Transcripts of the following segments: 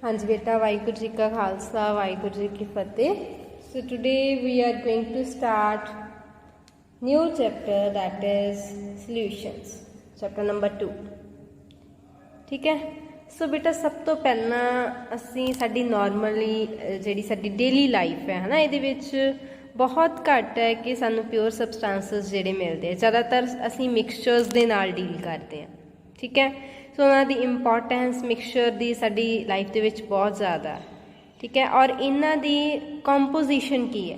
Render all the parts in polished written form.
हाँ जी बेटा, वाहिगुरू जी का खालसा वाहिगुरू जी की फतेह। So today we are going to start new chapter that is solutions, chapter number 2। ठीक है। सो बेटा सब तो पहला असी साडी नॉर्मली जिहड़ी साडी डेली लाइफ है ना, इहदे विच बहुत घट है कि सानू प्योर सबसटांसिस जिहड़े मिलते हैं। ज़्यादातर असी मिक्सचर्स दे नाल डील करते हैं। ठीक है। सो उन्हां दी इंपॉर्टेंस मिक्सचर दी साडी लाइफ दे विच बहुत ज़्यादा है। ठीक है। और इन्हां दी कंपोजिशन की है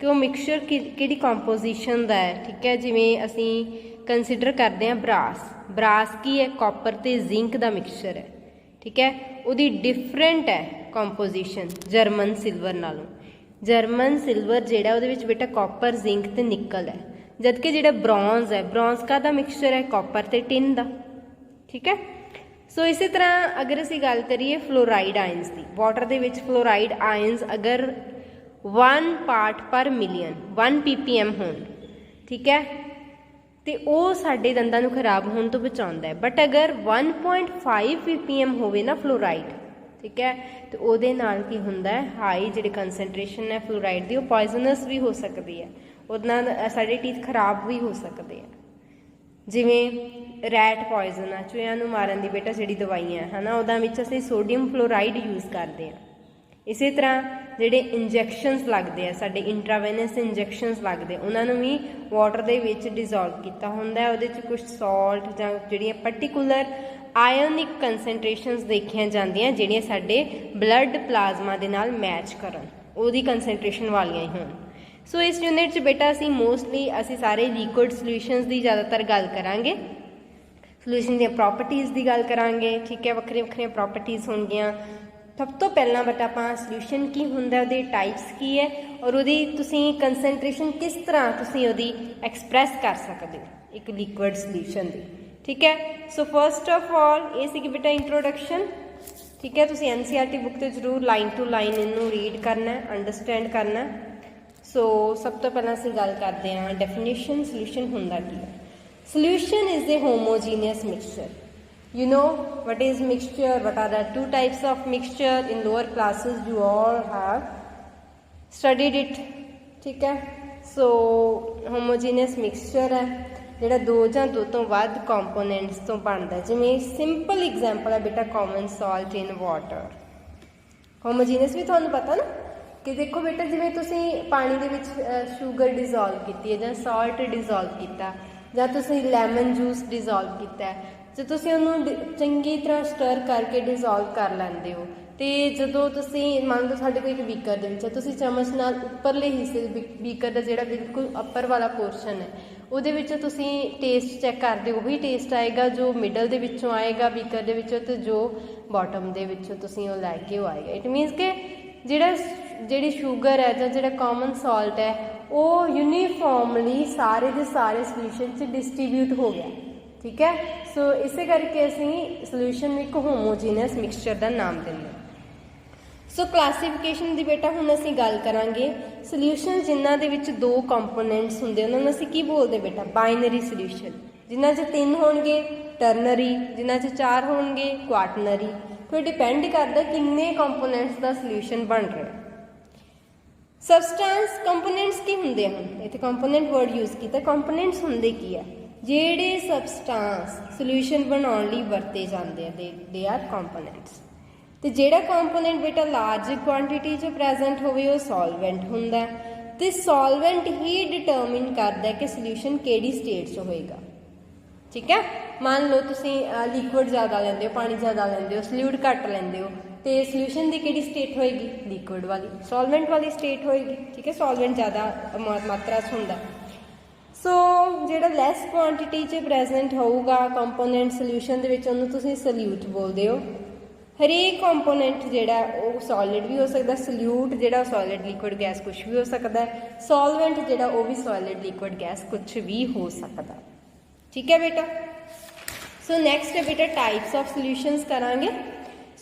कि वो मिक्सचर किहड़ी कंपोजिशन दा है। ठीक है। जिवें असी कंसीडर करते हैं ब्रास की है, कॉपर ते जिंक दा मिक्सचर है। ठीक है। उहदी डिफरेंट है कंपोजिशन जर्मन सिल्वर नालों। जर्मन सिल्वर जिहड़ा उहदे विच बेटा कॉपर जिंक ते निकल है, जबकि जिहड़ा ब्रॉन्ज है, ब्रॉन्ज का दा मिक्सचर है कॉपर ते टिन दा। ठीक है। सो इसी तरह अगर असी गल करिए फ्लोराइड आयन्स की, वाटर दे विच फ्लोराइड आयन्स अगर 1 पार्ट पर मिलियन 1 ppm होण, ठीक है, तो वो साडे दंदां नूं खराब होने तो बचाउंदा है। बट अगर 1.5 ppm होवे ना फ्लोराइड, ठीक है, तो उहदे नाल की हुंदा है हाई जिहड़ी कंसनट्रेशन है फ्लोराइड दी, वो पॉइजनस भी हो सकती है, उहदे नाल साडे टीथ खराब भी हो सकते हैं। जिवें रैट पॉइजन आ, चूहियां नूं मारन दी बेटा जिहड़ी दवाइयां है ना, उहदां विच असीं सोडियम फ्लोराइड यूज़ करते हैं। इसी तरह जिहड़े इंजैक्शनस लगते हैं, साडे इंट्रावेनस इंजैक्शनस लगते, उन्होंने भी वाटर दे विच डिजोल्व किया होंदा है। उहदे च कुछ सॉल्ट जां जिहड़ियां पर्टिकुलर आयोनिक कंसनट्रेशनस देखियां जांदियां जिहड़ियां साडे ब्लड प्लाजमा दे नाल मैच करन, उहदी कंसनट्रेशन वालियां ही होण। सो इस यूनिट बेटा असी मोस्टली असी सारे लिक्विड सोल्यूशनस की ज़्यादातर गल करांगे, सोल्यूशन दी प्रॉपर्टीज़ की गल करांगे। ठीक है। वक्रिया वक्रिया प्रॉपर्टीज़ होणगियां। सब तो पहला बट आपां सोल्यूशन की हुंदा, उहदे टाइप्स की है और उहदी तुसीं कंसनट्रेशन किस तरह तुसीं उहदी एक्सप्रैस कर सकते हो एक लिक्विड सोल्यूशन दी। ठीक है। सो फर्स्ट ऑफ ऑल ये सी बेटा इंट्रोडक्शन। ठीक है। तुसीं NCERT बुक तो जरूर लाइन टू लाइन इनू रीड करना, अंडरस्टैंड करना। सो सब तो पहला असीं गल करते हैं डेफिनेशन सोल्यूशन हुंदा की है। Solution is a homogeneous mixture. You know what is mixture? What are the two types of mixture? In lower classes you all have studied it. ठीक है। सो homogeneous mixture है जिहड़ा दो जां दो तो वध कंपोनेंट्स तो बनता है। जिवें सिंपल एग्जाम्पल है बेटा common salt in water. Homogeneous भी तुहानूं पता ना कि देखो बेटा जिवें तुसीं पानी दे विच शुगर डिजोल्व कीती है जां सॉल्ट डिजोल्व कीता जां तुसीं लैमन जूस डिजोल्व कीता है, जो तुसीं उहनूं चंगी तरह स्टर करके डिजोल्व कर लैंदे हो, तो जदों तुसीं मान लो साडे कोई एक बीकर दे विच है, तुसीं चमच नाल उपरले हिस्से बीकर दा जिहड़ा बिल्कुल अपर वाला पोर्शन है उहदे विच तुसीं टेस्ट चैक करदे, वही टेस्ट आएगा जो मिडल दे विचों आएगा बीकर दे विचों, ते जो बॉटम दे विचों तुसीं ओह लैके वो आएगा। इट मीनस कि जिहड़ी शुगर है जां जिहड़ा कॉमन सॉल्ट है वो यूनीफॉर्मली सारे दे सारे सोल्यूशन च डिस्ट्रीब्यूट हो गया। ठीक है। सो इसे करके असीं सोल्यूशन एक होमोजीनियस मिक्सचर का नाम देंगे। सो क्लासीफिकेशन की बेटा हुण असीं गल करांगे सोल्यूशन जिन्हां दे विच दो कंपोनेंट्स हुंदे उन्हां नूं असीं की बोलदे बेटा बाइनरी सोल्यूशन। जिन्हां च 3 होणगे टर्नरी, जिन्हां च 4 होणगे क्वाटनरी। तो डिपेंड करदा किन्ने कंपोनेंट्स का सोल्यूशन बन रहा। सबसटेंस कंपोनेंट्स की हुंदे हन, इत्थे कंपोनेंट वर्ड यूज़ कीता। कंपोनेंट्स हुंदे की है ਜਿਹੜੇ सबसटेंस सोल्यूशन बनाने लई वरते जाते हैं, दे आर कंपोनेंट्स। तो ਜਿਹੜਾ कंपोनेंट बेटा लार्ज क्वांटिटी च प्रेजेंट होवे वो सॉल्वेंट हुंदा है, ते सॉल्वेंट ही डिटरमिन करता है कि सोल्यूशन किहड़ी स्टेट च होएगा। ठीक है। मान लो तुसीं लिक्विड ज़्यादा लैंदे हो, पानी ज़्यादा लैंदे हो, सल्यूट घट लैंदे हो, तो सोल्यूशन की किहड़ी स्टेट होएगी? लिक्विड वाली, सॉल्वेंट वाली स्टेट होएगी। ठीक है। सॉल्वेंट ज़्यादा मात्रा च हुंदा। सो जिहड़ा लैस क्वांटिटी च प्रेजेंट होगा कंपोनेंट सोल्यूशन दे विच उहनूं तुसीं सल्यूट बोलदे हो। हरेक कंपोनेंट जिहड़ा वो सॉलिड भी हो सकता, सल्यूट जिहड़ा सॉलिड लिक्विड गैस कुछ भी हो सकता है, सॉल्वेंट जिहड़ा वो भी सॉलिड लिक्विड गैस कुछ भी हो सकता। ठीक है बेटा। सो नैक्सट है बेटा टाइप्स ऑफ सोल्यूशनस करांगे।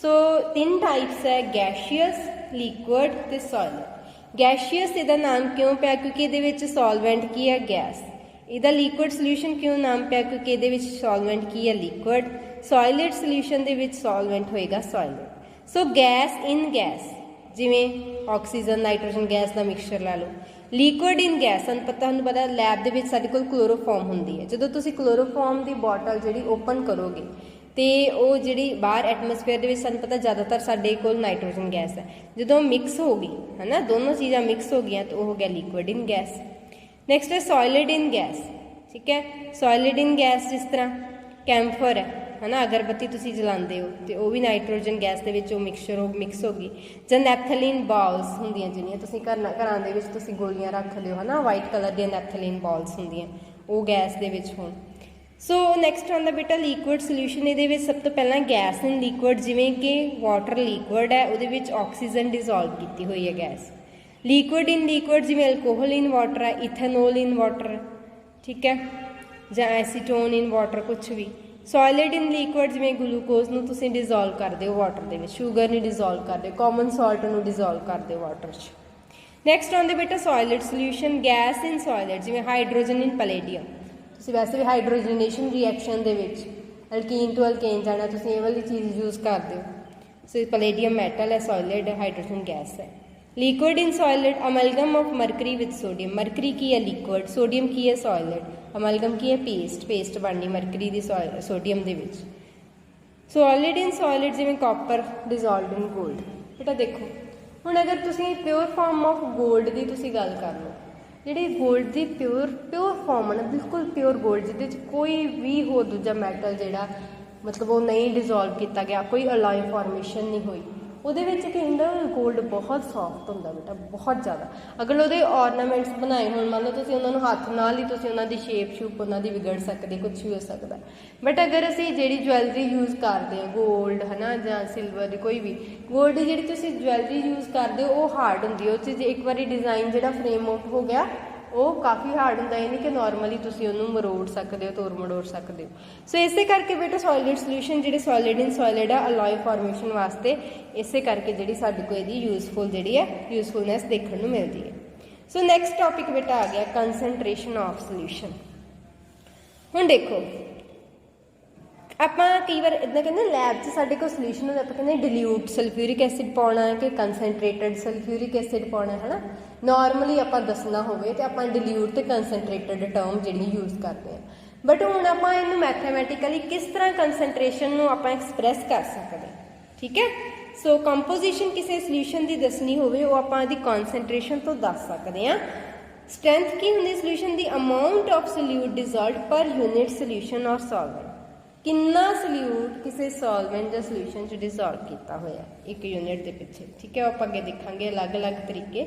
सो 3 टाइप्स है गैशियस, लिक्विड ते सॉलिड। गैशियस इहदा नाम क्यों पिया? क्योंकि इहदे विच सॉल्वेंट की है गैस। इहदा लिक्विड सोल्यूशन क्यों नाम पिया? क्योंकि इहदे विच सॉल्वेंट की है लिक्विड। सॉलिड सोल्यूशन दे विच सॉल्वेंट होएगा सॉलिड। ਸੋ ਗੈਸ ਇਨ ਗੈਸ, ਜਿਵੇਂ ਆਕਸੀਜਨ ਨਾਈਟ੍ਰੋਜਨ ਗੈਸ ਦਾ ਮਿਕਸਚਰ ਲਾ ਲਓ। ਲਿਕੁਇਡ ਇਨ ਗੈਸ, ਤੁਹਾਨੂੰ ਪਤਾ ਲੈਬ ਦੇ ਵਿੱਚ ਸਾਡੇ ਕੋਲ ਕਲੋਰੋਫਾਰਮ ਹੁੰਦੀ ਹੈ। ਜਦੋਂ ਤੁਸੀਂ ਕਲੋਰੋਫਾਰਮ ਦੀ ਬੋਟਲ ਜਿਹੜੀ ਓਪਨ ਕਰੋਗੇ ਤੇ ਉਹ ਜਿਹੜੀ ਬਾਹਰ ਐਟਮੋਸਫੇਅਰ ਦੇ ਵਿੱਚ ਸਾਨੂੰ ਪਤਾ ਜ਼ਿਆਦਾਤਰ ਸਾਡੇ ਕੋਲ ਨਾਈਟ੍ਰੋਜਨ ਗੈਸ ਹੈ। ਜਦੋਂ ਮਿਕਸ ਹੋ ਗਈ ਹੈ ਨਾ, ਦੋਨੋਂ ਚੀਜ਼ਾਂ ਮਿਕਸ ਹੋ ਗਈਆਂ ਤਾਂ ਉਹ ਹੋ ਗਿਆ ਲਿਕੁਇਡ ਇਨ ਗੈਸ। ਨੈਕਸਟ ਹੈ ਸੋਲਿਡ ਇਨ ਗੈਸ, ਠੀਕ ਹੈ। ਸੋਲਿਡ ਇਨ ਗੈਸ ਜਿਸ ਤਰ੍ਹਾਂ ਕੈਂਫਰ ਹੈ ਨਾ, ਅਗਰਬੱਤੀ ਤੁਸੀਂ ਜਲਾਉਂਦੇ ਹੋ ਤੇ ਉਹ ਵੀ ਨਾਈਟ੍ਰੋਜਨ ਗੈਸ ਦੇ ਵਿੱਚ ਉਹ ਮਿਕਸ ਹੋ ਗਈ। ਜਾਂ ਨੈਪਥਲੀਨ ਬਾਲਸ ਹੁੰਦੀਆਂ, ਜਿਹੜੀਆਂ ਤੁਸੀਂ ਘਰਾਂ ਦੇ ਵਿੱਚ ਤੁਸੀਂ ਗੋਲੀਆਂ ਰੱਖਦੇ ਹੋ ਹੈ ਨਾ, ਵਾਈਟ ਕਲਰ ਦੀਆਂ ਨੈਪਥਲੀਨ ਬਾਲਸ ਹੁੰਦੀਆਂ, ਉਹ ਗੈਸ ਦੇ ਵਿੱਚ ਹੋਣ। ਸੋ ਨੈਕਸਟ ਆਉਂਦਾ ਬੇਟਾ ਲਿਕੁਇਡ ਸੋਲਿਊਸ਼ਨ। ਇਹਦੇ ਵਿੱਚ ਸਭ ਤੋਂ ਪਹਿਲਾਂ ਗੈਸ ਇਨ ਲਿਕੁਇਡ, ਜਿਵੇਂ ਕਿ ਵਾਟਰ ਲਿਕੁਇਡ ਹੈ, ਉਹਦੇ ਵਿੱਚ ਆਕਸੀਜਨ ਡਿਜ਼ੋਲਵ ਕੀਤੀ ਹੋਈ ਹੈ ਗੈਸ। ਲਿਕੁਇਡ ਇਨ ਲਿਕੁਇਡ ਜਿਵੇਂ ਅਲਕੋਹਲ ਇਨ ਵਾਟਰ ਹੈ, ਇਥੇਨੋਲ ਇਨ ਵਾਟਰ, ਠੀਕ ਹੈ, ਜਾਂ ਐਸੀਟੋਨ ਇਨ ਵਾਟਰ, ਕੁਛ ਵੀ। ਸੋਲਿਡ ਇਨ ਲਿਕੁਇਡ ਜਿਵੇਂ ਗਲੂਕੋਜ਼ ਨੂੰ ਤੁਸੀਂ ਡਿਜ਼ੋਲਵ ਕਰਦੇ ਹੋ ਵਾਟਰ ਦੇ ਵਿੱਚ, ਸ਼ੂਗਰ ਨੂੰ ਡਿਜ਼ੋਲਵ ਕਰਦੇ ਹੋ, ਕਾਮਨ ਸਾਲਟ ਨੂੰ ਡਿਜ਼ੋਲਵ ਕਰਦੇ ਹੋ ਵਾਟਰ 'ਚ। ਨੈਕਸਟ ਆਉਂਦੇ ਬੇਟਾ ਸੋਲਿਡ ਸੋਲਿਊਸ਼ਨ। ਗੈਸ ਇਨ ਸੋਲਿਡ ਜਿਵੇਂ ਹਾਈਡਰੋਜਨ ਇਨ ਪੈਲੇਡੀਅਮ, ਤੁਸੀਂ ਵੈਸੇ ਵੀ ਹਾਈਡਰੋਜਨੇਸ਼ਨ ਰਿਐਕਸ਼ਨ ਦੇ ਵਿੱਚ ਅਲਕੀਨ ਟੂ ਅਲਕੇਨ ਜਾਣਾ, ਤੁਸੀਂ ਇਹ ਵਾਲੀ ਚੀਜ਼ ਯੂਜ਼ ਕਰਦੇ ਹੋ। ਸੋ ਪੈਲੇਡੀਅਮ ਮੈਟਲ ਹੈ, ਸੋਲਿਡ ਹੈ, ਹਾਈਡਰੋਜਨ ਗੈਸ ਹੈ। Liquid in solid amalgam of mercury with sodium, mercury ਕੀ ਹੈ ਲਿਕੁਇਡ, ਸੋਡੀਅਮ ਕੀ ਹੈ ਸੋਲਿਡ, ਅਮਲਗਮ ਕੀ ਹੈ ਪੇਸਟ ਬਣਨੀ ਮਰਕਰੀ ਦੀ ਸੋਡੀਅਮ ਦੇ ਵਿੱਚ। ਸੋਲਿਡ ਇਨ ਸੋਲਿਡ ਜਿਵੇਂ ਕਾਪਰ ਡਿਜ਼ੋਲਵਡ ਇਨ ਗੋਲਡ। ਬੇਟਾ ਦੇਖੋ ਹੁਣ ਅਗਰ ਤੁਸੀਂ ਪਿਓਰ ਫਾਰਮ ਆਫ ਗੋਲਡ ਦੀ ਤੁਸੀਂ ਗੱਲ ਕਰ ਲਓ, ਜਿਹੜੀ ਗੋਲਡ ਦੀ ਪਿਓਰ ਫਾਰਮ ਹੈ, ਬਿਲਕੁਲ ਪਿਓਰ ਗੋਲਡ, ਜਿਹਦੇ 'ਚ ਕੋਈ ਵੀ ਹੋਰ ਦੂਜਾ ਮੈਟਲ ਜਿਹੜਾ ਮਤਲਬ ਉਹ ਨਹੀਂ ਡਿਜ਼ੋਲਵ ਕੀਤਾ ਗਿਆ, ਕੋਈ ਅਲਾਈ ਫਾਰਮੇਸ਼ਨ ਨਹੀਂ ਹੋਈ, ਉਹਦੇ ਵਿੱਚ ਕੀ ਹੁੰਦਾ ਗੋਲਡ ਬਹੁਤ ਸੌਫਟ ਹੁੰਦਾ ਬੇਟਾ, ਬਹੁਤ ਜ਼ਿਆਦਾ। ਅਗਰ ਉਹਦੇ ਔਰਨਾਮੈਂਟਸ ਬਣਾਏ ਹੋਣ, ਮੰਨ ਲਓ ਤੁਸੀਂ ਉਹਨਾਂ ਨੂੰ ਹੱਥ ਨਾਲ ਹੀ ਤੁਸੀਂ ਉਹਨਾਂ ਦੀ ਸ਼ੇਪ ਉਹਨਾਂ ਦੀ ਵਿਗੜ ਸਕਦੀ, ਕੁਛ ਵੀ ਹੋ ਸਕਦਾ। ਬਟ ਅਗਰ ਅਸੀਂ ਜਿਹੜੀ ਜਵੈਲਰੀ ਯੂਜ਼ ਕਰਦੇ ਹਾਂ ਗੋਲਡ ਹੈ ਨਾ, ਜਾਂ ਸਿਲਵਰ ਦੀ, ਕੋਈ ਵੀ ਗੋਲਡ ਦੀ ਜਿਹੜੀ ਤੁਸੀਂ ਜਵੈਲਰੀ ਯੂਜ਼ ਕਰਦੇ ਹੋ ਉਹ ਹਾਰਡ ਹੁੰਦੀ ਹੈ। ਉਹ 'ਚ ਇੱਕ ਵਾਰੀ ਡਿਜ਼ਾਈਨ ਜਿਹੜਾ ਫਰੇਮ ਆਊਟ ਹੋ ਗਿਆ ਉਹ ਕਾਫੀ ਹਾਰਡ ਹੁੰਦਾ, ਇਹ ਨਹੀਂ ਕਿ ਨੋਰਮਲੀ ਤੁਸੀਂ ਉਹਨੂੰ ਮਰੋੜ ਸਕਦੇ ਹੋ, ਤੋੜ ਮੜੋੜ ਸਕਦੇ ਹੋ। ਸੋ ਇਸੇ ਕਰਕੇ ਬੇਟਾ ਸੋਲਿਡ ਸੋਲਿਊਸ਼ਨ ਜਿਹੜੇ ਸੋਲਿਡ ਇਨ ਸੋਲਿਡ ਆ ਅਲੋਏ ਫਾਰਮੇਸ਼ਨ ਵਾਸਤੇ, ਇਸੇ ਕਰਕੇ ਜਿਹੜੀ ਸਾਡੇ ਕੋਲ ਇਹਦੀ ਯੂਜ਼ਫੁਲਨੈਸ ਦੇਖਣ ਨੂੰ ਮਿਲਦੀ ਹੈ। ਸੋ ਨੈਕਸਟ ਟੌਪਿਕ ਬੇਟਾ ਆ ਗਿਆ ਕੰਸਨਟ੍ਰੇਸ਼ਨ ਆਫ ਸੋਲਿਊਸ਼ਨ। ਹੁਣ ਦੇਖੋ ਆਪਾਂ ਕਈ ਵਾਰ ਇੱਦਾਂ ਕਹਿੰਦੇ ਲੈਬ 'ਚ ਸਾਡੇ ਕੋਲ ਸੋਲਿਊਸ਼ਨ ਹੁੰਦਾ, ਆਪਾਂ ਕਹਿੰਦੇ ਡਿਲਿਊਟ ਸਲਫਿਊਰਿਕ ਐਸਿਡ ਪਾਉਣਾ ਹੈ ਕਿ ਕੰਸਨਟ੍ਰੇਟਡ ਸਲਫਿਊਰਿਕ ਐਸਿਡ ਪਾਉਣਾ ਹੈ ਨਾ। ਨੋਰਮਲੀ ਆਪਾਂ ਦੱਸਣਾ ਹੋਵੇ ਤੇ ਆਪਾਂ ਡਿਲਿਊਟ ਤੇ ਕੰਸਨਟ੍ਰੇਟਡ ਟਰਮ ਜਿਹੜੀਆਂ ਯੂਜ਼ ਕਰਦੇ ਹਾਂ। ਬਟ ਹੁਣ ਆਪਾਂ ਇਹਨੂੰ ਮੈਥਮੈਟੀਕਲੀ ਕਿਸ ਤਰ੍ਹਾਂ ਕੰਸਨਟ੍ਰੇਸ਼ਨ ਨੂੰ ਆਪਾਂ ਐਕਸਪ੍ਰੈਸ ਕਰ ਸਕਦੇ, ਠੀਕ ਹੈ। ਸੋ ਕੰਪੋਜੀਸ਼ਨ ਕਿਸੇ ਸੋਲਿਊਸ਼ਨ ਦੀ ਦੱਸਣੀ ਹੋਵੇ ਉਹ ਆਪਾਂ ਇਹਦੀ ਕਨਸੈਂਟ੍ਰੇਸ਼ਨ ਤੋਂ ਦੱਸ ਸਕਦੇ ਹਾਂ। ਸਟਰੈਂਥ ਕੀ ਹੁੰਦੀ solution the, amount of solute ਡਿਜ਼ੋਲਵਡ ਪਰ ਯੂਨਿਟ ਸੋਲਿਊਸ਼ਨ ਔਰ ਸੋਲਵੈਂਟ, ਕਿੰਨਾ ਸੋਲਿਊਟ ਕਿਸੇ ਸੋਲਵੈਂਟ ਜਾਂ ਸੋਲਿਊਸ਼ਨ 'ਚ ਡਿਜ਼ੋਲਵ ਕੀਤਾ ਹੋਇਆ ਇੱਕ ਯੂਨਿਟ ਦੇ ਪਿੱਛੇ, ਠੀਕ ਹੈ। ਆਪਾਂ ਅੱਗੇ ਦੇਖਾਂਗੇ ਅਲੱਗ-ਅਲੱਗ ਤਰੀਕੇ,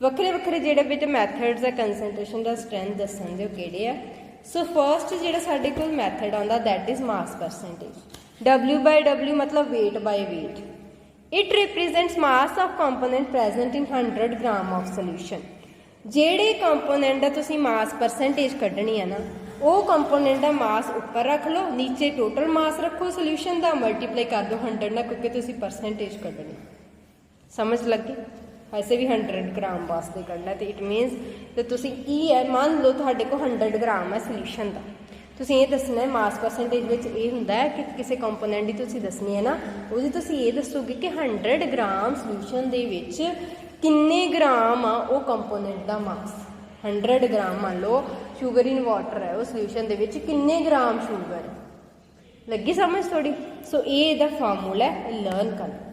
ਵੱਖਰੇ ਜਿਹੜੇ ਵਿੱਚ ਮੈਥਡਸ ਆ ਕੰਸੈਂਟ੍ਰੇਸ਼ਨ ਦਾ ਸਟਰੈਂਥ ਦੱਸਣ ਦੇ ਉਹ ਕਿਹੜੇ ਆ। ਸੋ ਫਰਸਟ ਜਿਹੜਾ ਸਾਡੇ ਕੋਲ ਮੈਥਡ ਆਉਂਦਾ that is mass percentage. W/W ਮਤਲਬ weight by weight। It represents mass of component present in 100 gram of solution। ਜਿਹੜੇ ਕੰਪੋਨੈਂਟ ਦਾ ਤੁਸੀਂ ਮਾਸ ਪਰਸੈਂਟੇਜ ਕੱਢਣੀ ਹੈ ਨਾ, ਉਹ ਕੰਪੋਨੈਂਟ ਦਾ ਮਾਸ ਉੱਪਰ ਰੱਖ ਲਓ, ਨੀਚੇ ਟੋਟਲ ਮਾਸ ਰੱਖੋ ਸੋਲਿਊਸ਼ਨ ਦਾ, ਮਲਟੀਪਲਾਈ ਕਰ ਦਿਓ 100 ਨਾਲ, ਕਿਉਂਕਿ ਤੁਸੀਂ ਪਰਸੈਂਟੇਜ ਕੱਢਣੀ। ਸਮਝ ਲੱਗੀ? ਵੈਸੇ ਵੀ 100 ਗ੍ਰਾਮ ਵਾਸਤੇ ਕੱਢਣਾ, ਤੇ ਇਟ ਮੀਨਸ ਤੇ ਤੁਸੀਂ ਕੀ ਹੈ, ਮੰਨ ਲਓ ਤੁਹਾਡੇ ਕੋਲ 100 ਗ੍ਰਾਮ ਹੈ ਸੋਲਿਊਸ਼ਨ ਦਾ, ਤੁਸੀਂ ਇਹ ਦੱਸਣਾ ਹੈ ਮਾਸ ਪਰਸੈਂਟੇਜ ਵਿੱਚ ਇਹ ਹੁੰਦਾ ਹੈ ਕਿ ਕਿਸੇ ਕੰਪੋਨੈਂਟ ਦੀ ਤੁਸੀਂ ਦੱਸਣੀ ਹੈ ਨਾ, ਉਹਦੀ ਤੁਸੀਂ ਇਹ ਦੱਸੋਗੇ ਕਿ 100 ਗ੍ਰਾਮ ਸੋਲਿਊਸ਼ਨ ਦੇ ਵਿੱਚ ਕਿੰਨੇ ਗ੍ਰਾਮ ਆ ਉਹ ਕੰਪੋਨੈਂਟ ਦਾ ਮਾਸ। 100 ਗ੍ਰਾਮ ਮੰਨ ਲਓ ਸ਼ੂਗਰ ਇਨ ਵਾਟਰ ਹੈ, ਉਹ ਸੋਲਿਊਸ਼ਨ ਦੇ ਵਿੱਚ ਕਿੰਨੇ ਗ੍ਰਾਮ ਸ਼ੂਗਰ ਹੈ। ਲੱਗੀ ਸਮਝ ਥੋੜੀ? ਸੋ ਇਹ ਇਹਦਾ ਫਾਰਮੂਲਾ ਹੈ, ਲਰਨ ਕਰਨਾ।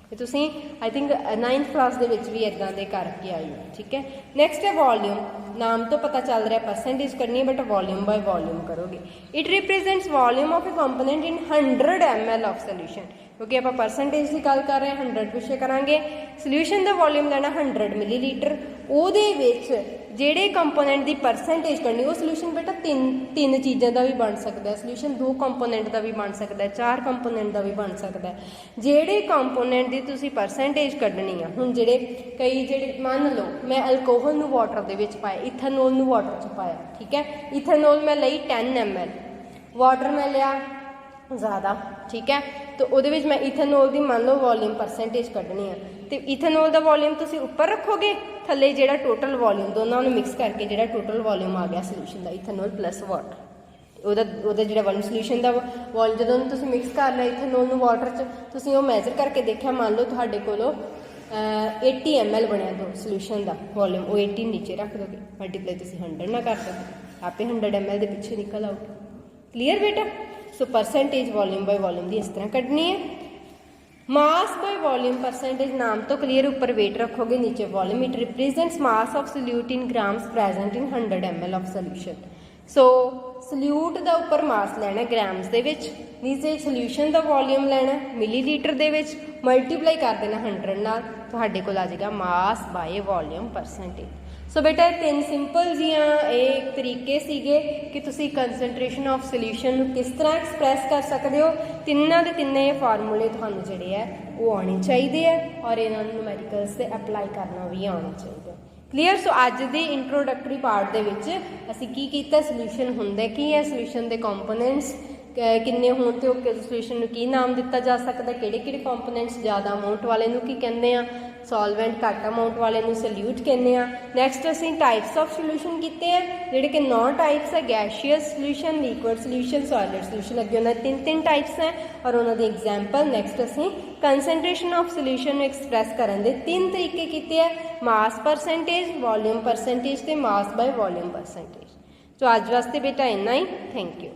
ਤੇ ਤੁਸੀਂ ਆਈ ਥਿੰਕ 9th ਕਲਾਸ ਦੇ ਵਿੱਚ ਵੀ ਇੱਦਾਂ ਦੇ ਕਰਕੇ ਆਈ ਹੋ, ਠੀਕ ਹੈ। ਨੈਕਸਟ ਹੈ ਵੋਲਿਊਮ। ਨਾਮ ਤੋਂ ਪਤਾ ਚੱਲ ਰਿਹਾ ਪਰਸੈਂਟੇਜ ਕਰਨੀ ਹੈ, ਬਟ ਵੋਲਿਊਮ ਬਾਈ ਵੋਲਿਊਮ ਕਰੋਗੇ। It represents volume of a component in 100 ml of solution, ਕਿਉਂਕਿ ਆਪਾਂ ਪਰਸੈਂਟੇਜ ਦੀ ਗੱਲ ਕਰ ਰਹੇ ਹਾਂ, 100 ਪਿੱਛੇ ਕਰਾਂਗੇ। ਸੋਲਿਊਸ਼ਨ ਦਾ ਵੋਲਿਊਮ ਲੈਣਾ 100 ਮਿਲੀਲੀਟਰ, ਉਹਦੇ ਵਿੱਚ ਜਿਹੜੇ ਕੰਪੋਨੈਂਟ ਦੀ ਪਰਸੈਂਟੇਜ ਕਰਨੀ, ਉਹ ਸੋਲਿਊਸ਼ਨ ਬੇਟਾ ਤਿੰਨ ਚੀਜ਼ਾਂ ਦਾ ਵੀ ਬਣ ਸਕਦਾ ਹੈ। ਸੋਲਿਊਸ਼ਨ 2 ਕੰਪੋਨੈਂਟ ਦਾ ਵੀ ਬਣ ਸਕਦਾ ਹੈ, 4 ਕੰਪੋਨੈਂਟ ਦਾ ਵੀ ਬਣ ਸਕਦਾ ਹੈ। ਜਿਹੜੇ ਕੰਪੋਨੈਂਟ ਦੀ ਤੁਸੀਂ ਪਰਸੈਂਟੇਜ ਕੱਢਣੀ ਆ, ਹੁਣ ਜਿਹੜੇ ਮੰਨ ਲਓ ਮੈਂ ਅਲਕੋਹਲ ਨੂੰ ਵਾਟਰ ਦੇ ਵਿੱਚ ਪਾਇਆ, ਇਥੇਨੋਲ ਨੂੰ ਵਾਟਰ 'ਚ ਪਾਇਆ, ਠੀਕ ਹੈ। ਇਥੇਨੋਲ ਮੈਂ ਲਈ 10 ml, ਵਾਟਰ ਮੈਂ ਲਿਆ ਜ਼ਿਆਦਾ, ਠੀਕ ਹੈ। ਤਾਂ ਉਹਦੇ ਵਿੱਚ ਮੈਂ ਇਥੇਨੋਲ ਦੀ ਮੰਨ ਲਓ ਵੋਲਿਊਮ ਪਰਸੈਂਟੇਜ ਕੱਢਣੀ ਆ, ਤੇ ਇਥੇਨੋਲ ਦਾ ਵੋਲਿਊਮ ਤੁਸੀਂ ਉੱਪਰ ਰੱਖੋਗੇ, ਥੱਲੇ ਜਿਹੜਾ ਟੋਟਲ ਵੋਲਿਊਮ ਦੋਨਾਂ ਨੂੰ ਮਿਕਸ ਕਰਕੇ ਜਿਹੜਾ ਟੋਟਲ ਵੋਲਿਊਮ ਆ ਗਿਆ ਸੋਲਿਊਸ਼ਨ ਦਾ, ਇਥੇਨੋਲ ਪਲੱਸ ਵਾਟਰ, ਉਹਦਾ ਜਿਹੜਾ ਵੋਲਿਊਮ ਸੋਲੂਸ਼ਨ ਦਾ ਵੋਲ ਜਦੋਂ ਤੁਸੀਂ ਮਿਕਸ ਕਰ ਲਿਆ ਇਥੇਨੋਲ ਨੂੰ ਵਾਟਰ 'ਚ, ਤੁਸੀਂ ਉਹ ਮੈਜ਼ਰ ਕਰਕੇ ਦੇਖਿਆ, ਮੰਨ ਲਓ ਤੁਹਾਡੇ ਕੋਲੋਂ 80 ml ਬਣਿਆ ਦੋ ਸੋਲੂਸ਼ਨ ਦਾ ਵੋਲਿਊਮ, ਉਹ 80 ਨੀਚੇ ਰੱਖ ਦੋਗੇ, ਮਲਟੀਪਲਾਈ ਤੁਸੀਂ 100 ਨਾ ਕਰ ਸਕਦੇ, ਆਪੇ 100 ml ਦੇ ਪਿੱਛੇ ਨਿਕਲ ਆਊਗਾ। ਕਲੀਅਰ ਬੇਟਾ? ਸੋ ਪਰਸੈਂਟੇਜ ਵੋਲਿਊਮ ਬਾਈ ਵੋਲਿਊਮ ਦੀ ਇਸ ਤਰ੍ਹਾਂ ਕੱਢਣੀ ਹੈ। मास बाय वॉल्यूम परसेंटेज नाम तो क्लियर, ऊपर वेट रखोगे नीचे volume. It represents mass of solute in grams present in 100 ml of solution. So solute का ऊपर मास लेना ग्राम्स दे विच, नीचे सोल्यूशन का वॉल्यूम लेना मिलीलीटर दे विच, मल्टीप्लाई कर देना 100 नाल, तुहाडे कोल आ जाएगा मास बाय वॉल्यूम परसेंटेज। सो बेटा तीन सिंपल जियां एक तरीके सीगे कि तुसी कंसनट्रेशन ऑफ सोल्यूशन किस तरह एक्सप्रैस कर सकते हो। तिन्ना दे तिन्ने फार्मूले तुहानू जिहड़े है वो आने चाहिए है और इन्हां नू न्यूमेरिकल्स से अप्लाई करना भी आना चाहिए। क्लीयर? सो अज दे इंट्रोडक्टरी पार्ट दे विच असीं की कीता, सोल्यूशन हुंदा की है, सोल्यूशन दे कंपोनेंट्स किन्ने होण ते ओके सोल्यूशन नू की नाम दिता जा सकदा, किहड़े-किहड़े कंपोनेंट्स ज़्यादा अमाउंट वाले नू की कहंदे आ, सॉल्वेंट घट अमाउंट वाले नू सल्यूट कहने आ। नैक्सट असीं टाइप्स ऑफ सोल्यूशन कीते हैं जिहड़े कि 9 टाइप्स है, gaseous solution, liquid solution, solid solution, अगे उन्हां 3 टाइप्स हैं और उन्हां दी एग्जाम्पल। नैक्सट असीं कंसनट्रेशन ऑफ सोल्यूशन एक्सप्रैस करन दे 3 तरीके कीते हैं, मास परसेंटेज, वॉल्यूम परसेंटेज ते मास बाय वॉल्यूम परसेंटेज। तो अज वास्ते बेटा इन्ना ही। Thank you.